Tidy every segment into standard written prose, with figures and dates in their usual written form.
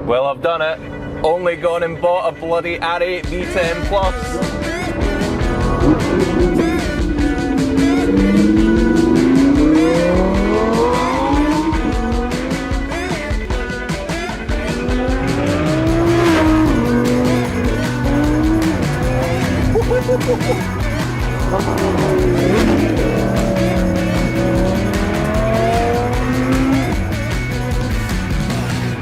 Well, I've done it. Only gone and bought a bloody R8 V10 Plus.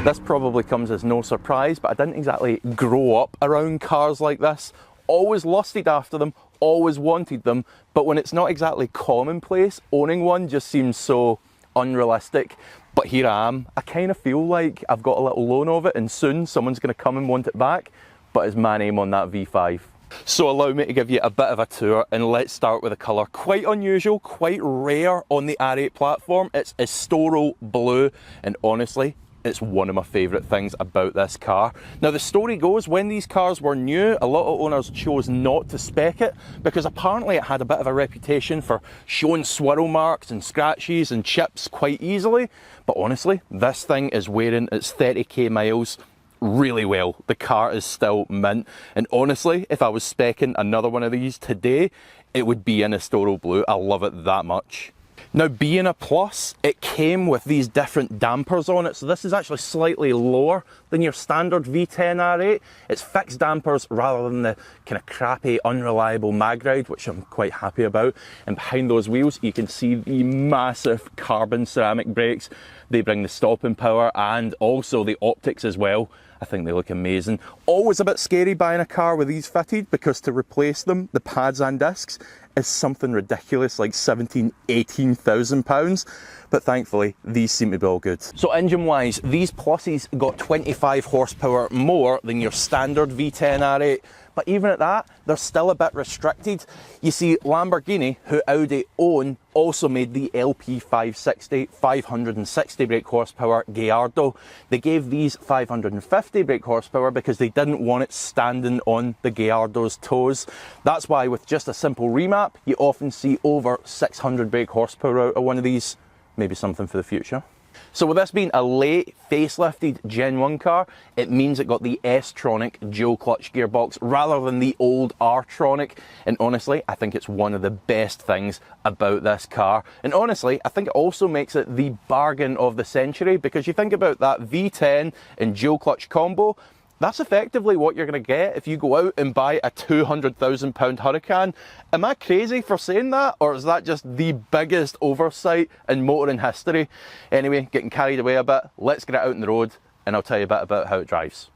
This probably comes as no surprise, but I didn't exactly grow up around cars like this. Always lusted after them, always wanted them, but when it's not exactly commonplace, owning one just seems so unrealistic. But here I am. I kind of feel like I've got a little loan of it and soon someone's going to come and want it back, but it's my name on that V5. So allow me to give you a bit of a tour, and let's start with the colour. Quite unusual, quite rare on the R8 platform. It's Estoro Blue, and honestly, it's one of my favourite things about this car. Now the story goes, when these cars were new, a lot of owners chose not to spec it because apparently it had a bit of a reputation for showing swirl marks and scratches and chips quite easily. But honestly, this thing is wearing its 30k miles really well. The car is still mint, and honestly, if I was speccing another one of these today, it would be in Estoro Blue. I love it that much. Now, being a Plus, it came with these different dampers on it, so this is actually slightly lower than your standard V10 R8. It's fixed dampers rather than the kind of crappy, unreliable mag ride, which I'm quite happy about. And behind those wheels, you can see the massive carbon ceramic brakes. They bring the stopping power and also the optics as well. I think they look amazing. Always a bit scary buying a car with these fitted, because to replace them, the pads and discs, is something ridiculous, like £18,000, but thankfully these seem to be all good. So engine wise, these Pluses got 25 horsepower more than your standard V10 R8, but even at that, they're still a bit restricted. You see, Lamborghini, who Audi own, also made the LP560 560 brake horsepower Gallardo. They gave these 550 brake horsepower because they didn't want it standing on the Gallardo's toes. That's why with just a simple remap, you often see over 600 brake horsepower out of one of these. Maybe something for the future. So with this being a late facelifted Gen 1 car, it means it got the S-tronic dual clutch gearbox rather than the old R-tronic, and honestly I think it's one of the best things about this car. And honestly I think it also makes it the bargain of the century, because you think about that V10 and dual clutch combo, that's effectively what you're going to get if you go out and buy a £200,000 Huracan. Am I crazy for saying that, or is that just the biggest oversight in motoring history? Anyway, getting carried away a bit, let's get it out on the road and I'll tell you a bit about how it drives.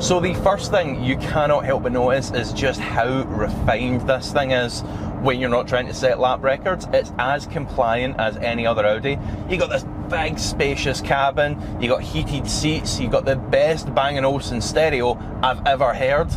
So the first thing you cannot help but notice is just how refined this thing is. When you're not trying to set lap records, it's as compliant as any other Audi. You got this big spacious cabin, you got heated seats, you got the best Bang & Olufsen stereo I've ever heard.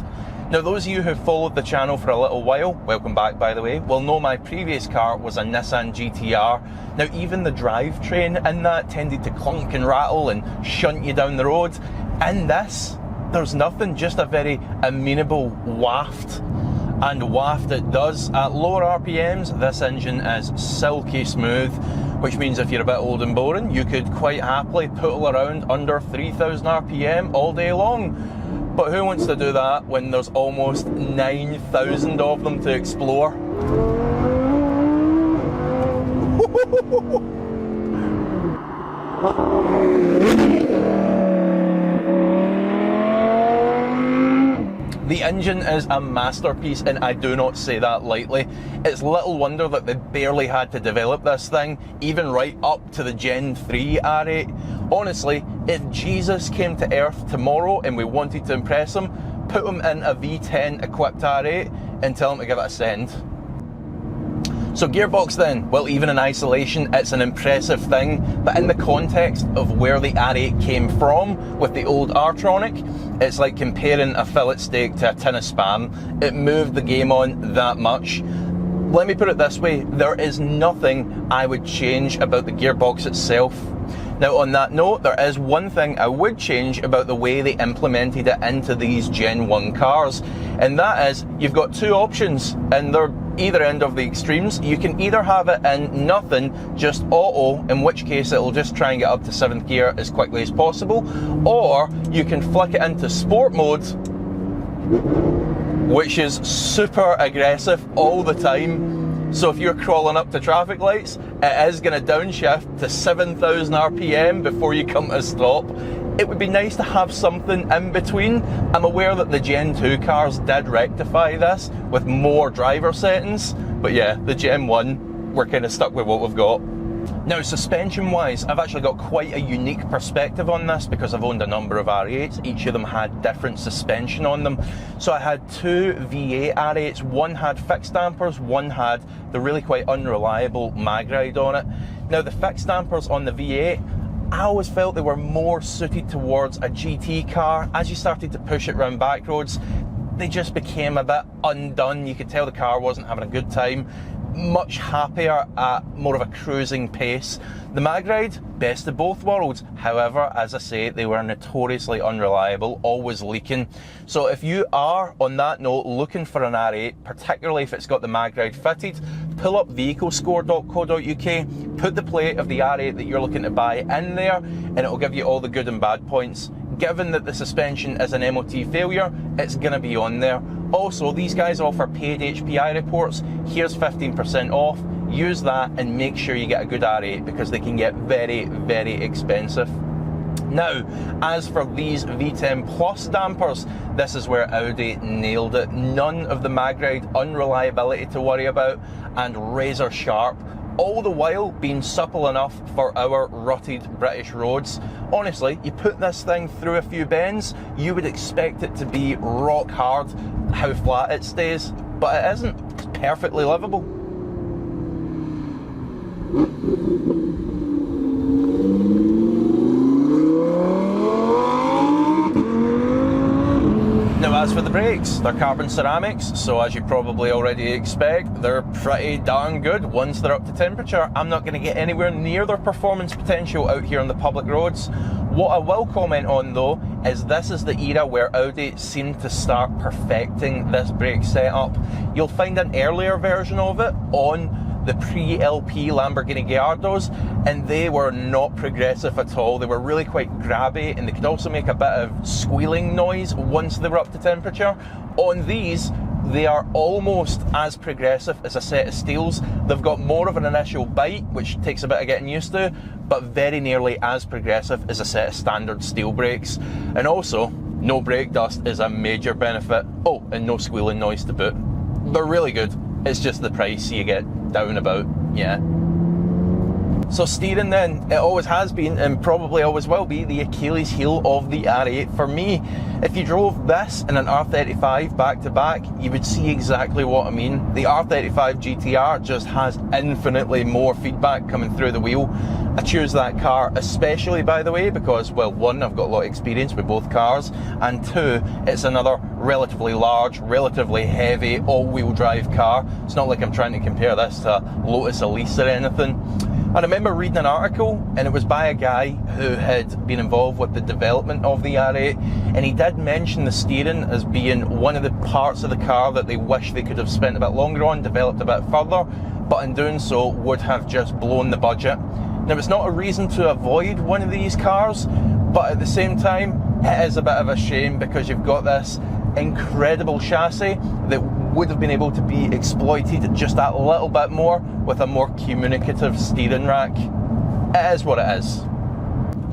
Now those of you who've followed the channel for a little while, welcome back by the way, will know my previous car was a Nissan GT-R. Now even the drivetrain in that tended to clunk and rattle and shunt you down the road. In this, there's nothing, just a very amenable waft. And waft it does. At lower RPMs, this engine is silky smooth, which means if you're a bit old and boring, you could quite happily poodle around under 3,000 RPM all day long. But who wants to do that when there's almost 9,000 of them to explore? The engine is a masterpiece, and I do not say that lightly. It's little wonder that they barely had to develop this thing, even right up to the Gen 3 R8. Honestly, if Jesus came to Earth tomorrow and we wanted to impress him, put him in a V10 equipped R8 and tell him to give it a send. So gearbox then, well, even in isolation it's an impressive thing, but in the context of where the R8 came from with the old R-tronic, it's like comparing a fillet steak to a tin of Spam. It moved the game on that much. Let me put it this way, there is nothing I would change about the gearbox itself. Now on that note, there is one thing I would change about the way they implemented it into these Gen 1 cars, and that is you've got two options, and they're either end of the extremes. You can either have it in nothing, just auto, in which case it'll just try and get up to 7th gear as quickly as possible, or you can flick it into sport mode, which is super aggressive all the time. So if you're crawling up to traffic lights, it is going to downshift to 7,000 RPM before you come to a stop. It would be nice to have something in between. I'm aware that the Gen 2 cars did rectify this with more driver settings, but yeah, the Gen 1, we're kind of stuck with what we've got. Now, suspension wise, I've actually got quite a unique perspective on this because I've owned a number of R8s. Each of them had different suspension on them. So I had two V8 R8s, one had fixed dampers, one had the really quite unreliable mag ride on it. Now, the fixed dampers on the V8, I always felt they were more suited towards a GT car. As you started to push it round back roads, they just became a bit undone. You could tell the car wasn't having a good time. Much happier at more of a cruising pace. The mag ride, best of both worlds. However, as I say, they were notoriously unreliable, always leaking. So if you are, on that note, looking for an R8, particularly if it's got the mag ride fitted, pull up vehiclescore.co.uk, put the plate of the R8 that you're looking to buy in there, and it'll give you all the good and bad points. Given that the suspension is an MOT failure, it's going to be on there. Also, these guys offer paid HPI reports. Here's 15% off. Use that and make sure you get a good R8 because they can get very, very expensive. Now, as for these V10 Plus dampers, this is where Audi nailed it. None of the mag ride unreliability to worry about, and razor sharp, all the while being supple enough for our rutted British roads. Honestly, you put this thing through a few bends, you would expect it to be rock hard, how flat it stays, but it isn't. It's perfectly livable. Now, as for the brakes, they're carbon ceramics, so as you probably already expect, they're pretty darn good once they're up to temperature. I'm not going to get anywhere near their performance potential out here on the public roads. What I will comment on though is this is the era where Audi seemed to start perfecting this brake setup. You'll find an earlier version of it on the pre-LP Lamborghini Gallardos, and they were not progressive at all. They were really quite grabby, and they could also make a bit of squealing noise once they were up to temperature. On these, they are almost as progressive as a set of steels. They've got more of an initial bite, which takes a bit of getting used to, but very nearly as progressive as a set of standard steel brakes. And also, no brake dust is a major benefit. Oh, and no squealing noise to boot. They're really good. It's just the price you get down about, yeah. So steering then, it always has been and probably always will be the Achilles heel of the R8 for me. If you drove this in an R35 back to back, you would see exactly what I mean. The R35 GTR just has infinitely more feedback coming through the wheel. I choose that car especially, by the way, because, well, one, I've got a lot of experience with both cars, and two, it's another relatively large, relatively heavy all-wheel drive car. It's not like I'm trying to compare this to Lotus Elise or anything. I remember reading an article, and it was by a guy who had been involved with the development of the R8, and he did mention the steering as being one of the parts of the car that they wish they could have spent a bit longer on, developed a bit further, but in doing so would have just blown the budget. Now, it's not a reason to avoid one of these cars, but at the same time, it is a bit of a shame because you've got this incredible chassis that would have been able to be exploited just that little bit more with a more communicative steering rack. It is what it is.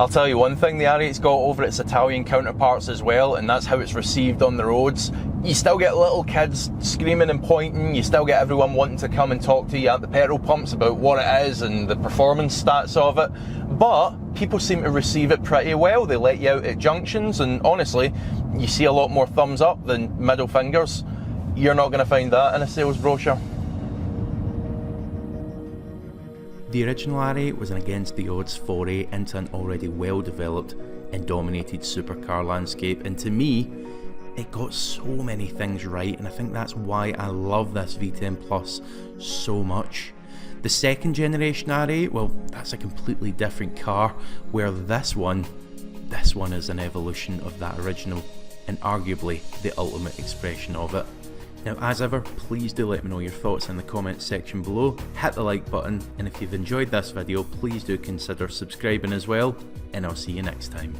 I'll tell you one thing the R8's got over its Italian counterparts as well, and that's how it's received on the roads. You still get little kids screaming and pointing, you still get everyone wanting to come and talk to you at the petrol pumps about what it is and the performance stats of it, but people seem to receive it pretty well. They let you out at junctions, and honestly, you see a lot more thumbs up than middle fingers. You're not going to find that in a sales brochure. The original R8 was an against the odds foray into an already well developed and dominated supercar landscape, and to me, it got so many things right, and I think that's why I love this V10 Plus so much. The second generation R8, well, that's a completely different car, where this one is an evolution of that original, and arguably the ultimate expression of it. Now, as ever, please do let me know your thoughts in the comments section below, hit the like button, and if you've enjoyed this video, please do consider subscribing as well, and I'll see you next time.